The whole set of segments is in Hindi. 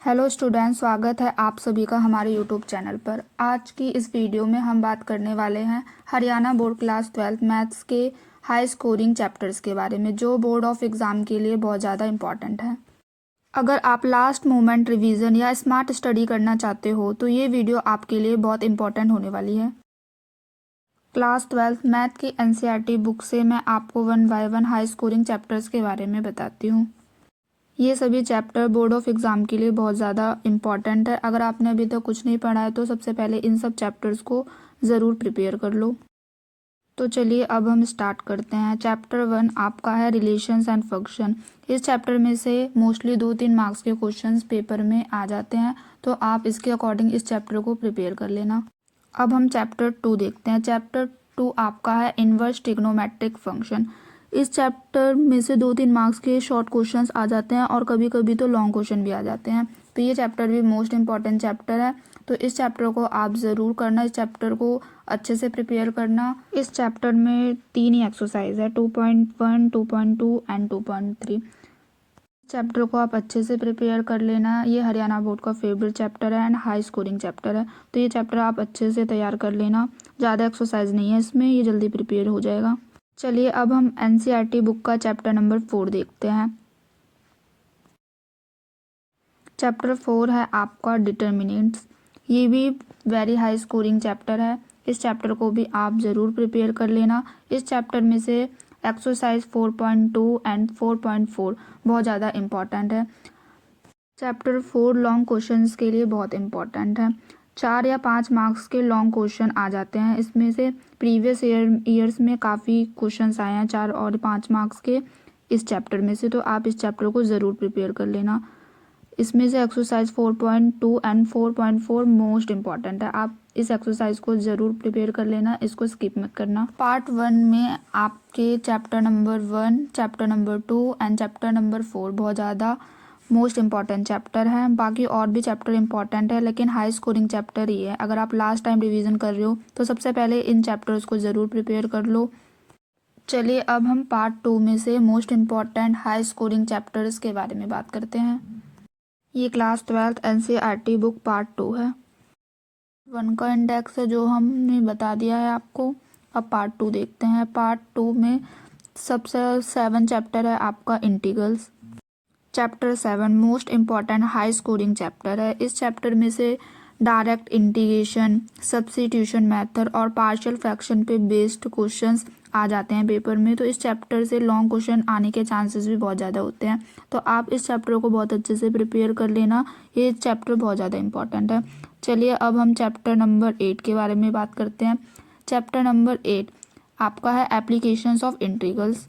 हेलो स्टूडेंट, स्वागत है आप सभी का हमारे यूट्यूब चैनल पर। आज की इस वीडियो में हम बात करने वाले हैं हरियाणा बोर्ड क्लास 12 मैथ्स के हाई स्कोरिंग चैप्टर्स के बारे में, जो बोर्ड ऑफ एग्ज़ाम के लिए बहुत ज़्यादा इम्पॉर्टेंट है। अगर आप लास्ट मोमेंट रिवीजन या स्मार्ट स्टडी करना चाहते हो तो ये वीडियो आपके लिए बहुत इम्पॉर्टेंट होने वाली है। क्लास 12 मैथ की NCERT बुक से मैं आपको 1 बाय 1 हाई स्कोरिंग चैप्टर्स के बारे में बताती हूँ। ये सभी चैप्टर बोर्ड ऑफ एग्ज़ाम के लिए बहुत ज़्यादा इम्पॉर्टेंट है। अगर आपने अभी तक कुछ नहीं पढ़ा है तो सबसे पहले इन सब चैप्टर्स को ज़रूर प्रिपेयर कर लो। तो चलिए अब हम स्टार्ट करते हैं। चैप्टर 1 आपका है रिलेशंस एंड फंक्शन। इस चैप्टर में से मोस्टली 2-3 मार्क्स के क्वेश्चंस पेपर में आ जाते हैं, तो आप इसके अकॉर्डिंग इस चैप्टर को प्रिपेयर कर लेना। अब हम चैप्टर 2 देखते हैं। चैप्टर 2 आपका है इनवर्स ट्रिग्नोमेट्रिक फंक्शन। इस चैप्टर में से 2-3 मार्क्स के शॉर्ट क्वेश्चंस आ जाते हैं और कभी कभी तो लॉन्ग क्वेश्चन भी आ जाते हैं। तो ये चैप्टर भी मोस्ट इम्पॉर्टेंट चैप्टर है, तो इस चैप्टर को आप ज़रूर करना। इस चैप्टर को अच्छे से प्रिपेयर करना। इस चैप्टर में 3 ही एक्सरसाइज है, 2.1, 2.2 एंड 2.3। चैप्टर को आप अच्छे से प्रिपेयर कर लेना। ये हरियाणा बोर्ड का फेवरेट चैप्टर है एंड हाई स्कोरिंग चैप्टर है, तो ये चैप्टर आप अच्छे से तैयार कर लेना। ज़्यादा एक्सरसाइज नहीं है इसमें, ये जल्दी प्रिपेयर हो जाएगा। चलिए अब हम NCERT बुक का चैप्टर नंबर 4 देखते हैं। चैप्टर 4 है आपका डिटर्मिनेंट्स। ये भी वेरी हाई स्कोरिंग चैप्टर है। इस चैप्टर को भी आप ज़रूर प्रिपेयर कर लेना। इस चैप्टर में से एक्सरसाइज 4.2 एंड 4.4 बहुत ज़्यादा इम्पॉर्टेंट है। चैप्टर 4 लॉन्ग क्वेश्चंस के लिए बहुत इम्पॉर्टेंट है। 4 या 5 मार्क्स के लॉन्ग क्वेश्चन आ जाते हैं इसमें से। प्रीवियस ईयर्स में काफ़ी क्वेश्चंस आए हैं 4 और 5 मार्क्स के इस चैप्टर में से, तो आप इस चैप्टर को ज़रूर प्रिपेयर कर लेना। इसमें से एक्सरसाइज 4.2 एंड 4.4 मोस्ट इम्पॉर्टेंट है। आप इस एक्सरसाइज को ज़रूर प्रिपेयर कर लेना, इसको स्किप मत करना। पार्ट 1 में आपके chapter number 1, chapter number 2 and chapter number 4 बहुत ज़्यादा मोस्ट इम्पॉर्टेंट चैप्टर है। बाकी और भी चैप्टर इम्पॉर्टेंट है, लेकिन हाई स्कोरिंग चैप्टर ही है। अगर आप लास्ट टाइम रिवीजन कर रहे हो तो सबसे पहले इन चैप्टर्स को ज़रूर प्रिपेयर कर लो। चलिए अब हम पार्ट 2 में से most important high scoring chapters के बारे में बात करते हैं। ये क्लास 12 NCERT बुक पार्ट 2 है। 1 का इंडेक्स है जो हमने बता दिया है आपको। अब पार्ट 2 देखते हैं। पार्ट 2 में सबसे 7 चैप्टर है आपका integrals. Chapter 7 most important high scoring chapter है। इस चैप्टर में से डायरेक्ट इंटीग्रेशन, सब्स्टिट्यूशन मेथड और पार्शियल फ्रैक्शन पे बेस्ड क्वेश्चंस आ जाते हैं पेपर में, तो इस चैप्टर से लॉन्ग क्वेश्चन आने के चांसेस भी बहुत ज़्यादा होते हैं। तो आप इस चैप्टर को बहुत अच्छे से प्रिपेयर कर लेना, ये चैप्टर बहुत ज़्यादा इंपॉर्टेंट है। चलिए अब हम चैप्टर नंबर 8 के बारे में बात करते हैं। चैप्टर नंबर 8 आपका है एप्लीकेशंस ऑफ इंटीग्रल्स।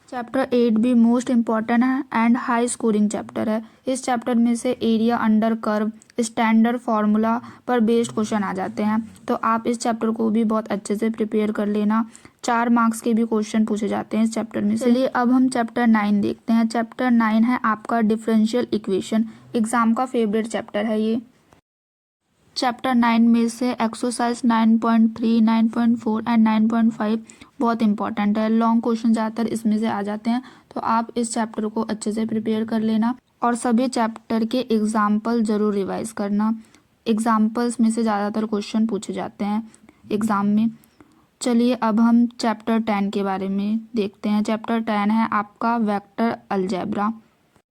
चैप्टर 8 भी मोस्ट इम्पॉर्टेंट है एंड हाई स्कोरिंग चैप्टर है। इस चैप्टर में से area under curve, standard formula पर बेस्ड क्वेश्चन आ जाते हैं, तो आप इस चैप्टर को भी बहुत अच्छे से प्रिपेयर कर लेना। 4 मार्क्स के भी क्वेश्चन पूछे जाते हैं इस चैप्टर में से। चलिए अब हम चैप्टर 9 देखते हैं। चैप्टर 9 है आपका डिफरेंशियल इक्वेशन। एग्जाम का फेवरेट चैप्टर है ये। चैप्टर 9 में से एक्सरसाइज 9.3, 9.4 एंड 9.5 बहुत इंपॉर्टेंट है। लॉन्ग क्वेश्चन ज़्यादातर इसमें से आ जाते हैं, तो आप इस चैप्टर को अच्छे से प्रिपेयर कर लेना और सभी चैप्टर के एग्जाम्पल ज़रूर रिवाइज करना। एग्जाम्पल्स में से ज़्यादातर क्वेश्चन पूछे जाते हैं एग्ज़ाम में। चलिए अब हम चैप्टर 10 के बारे में देखते हैं। चैप्टर 10 है आपका वेक्टर अलजेब्रा।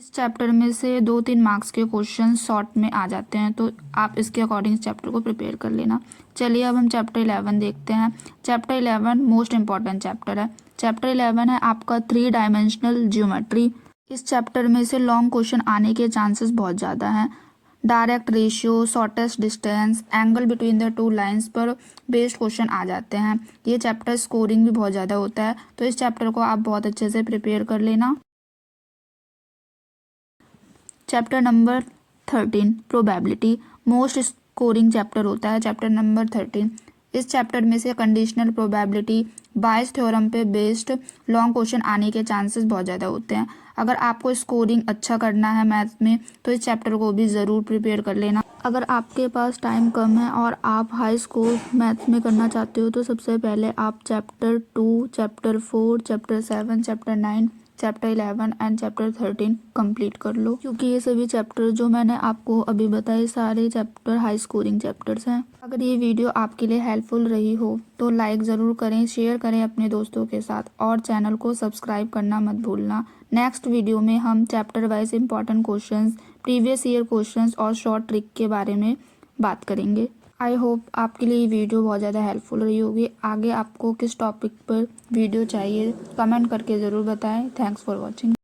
इस चैप्टर में से 2-3 मार्क्स के क्वेश्चन शॉर्ट में आ जाते हैं, तो आप इसके अकॉर्डिंग इस चैप्टर को प्रिपेयर कर लेना। चलिए अब हम चैप्टर 11 देखते हैं। चैप्टर 11 मोस्ट इम्पॉर्टेंट चैप्टर है। चैप्टर 11 है आपका 3 डायमेंशनल ज्योमेट्री। इस चैप्टर में से लॉन्ग क्वेश्चन आने के चांसेस बहुत ज़्यादा हैं। Direct ratio, shortest distance, angle between the 2 lines पर बेस्ड क्वेश्चन आ जाते हैं। ये चैप्टर स्कोरिंग भी बहुत ज़्यादा होता है, तो इस चैप्टर को आप बहुत अच्छे से प्रिपेयर कर लेना। Chapter number 13 probability most scoring chapter होता है। चैप्टर नंबर 13 इस चैप्टर में से कंडीशनल प्रोबेबिलिटी, बायस थ्योरम पे बेस्ड लॉन्ग क्वेश्चन आने के चांसेस बहुत ज़्यादा होते हैं। अगर आपको स्कोरिंग अच्छा करना है मैथ्स में तो इस चैप्टर को भी ज़रूर प्रिपेयर कर लेना। अगर आपके पास टाइम कम है और आप हाई स्कोर मैथ्स में करना चाहते हो तो सबसे पहले आप chapter 2, chapter 4, chapter 7, chapter 9 chapter 11 and chapter 13 complete कर लो, क्योंकि ये सभी चैप्टर जो मैंने आपको अभी बताए सारे चैप्टर हाई स्कोरिंग चैप्टर्स हैं। अगर ये वीडियो आपके लिए हेल्पफुल रही हो तो लाइक ज़रूर करें, शेयर करें अपने दोस्तों के साथ और चैनल को सब्सक्राइब करना मत भूलना। नेक्स्ट वीडियो में हम chapter wise important questions, previous year questions और शॉर्ट ट्रिक के बारे में बात करेंगे। आई होप आपके लिए ये वीडियो बहुत ज़्यादा हेल्पफुल रही होगी। आगे आपको किस टॉपिक पर वीडियो चाहिए कमेंट करके ज़रूर बताएं। Thanks for watching.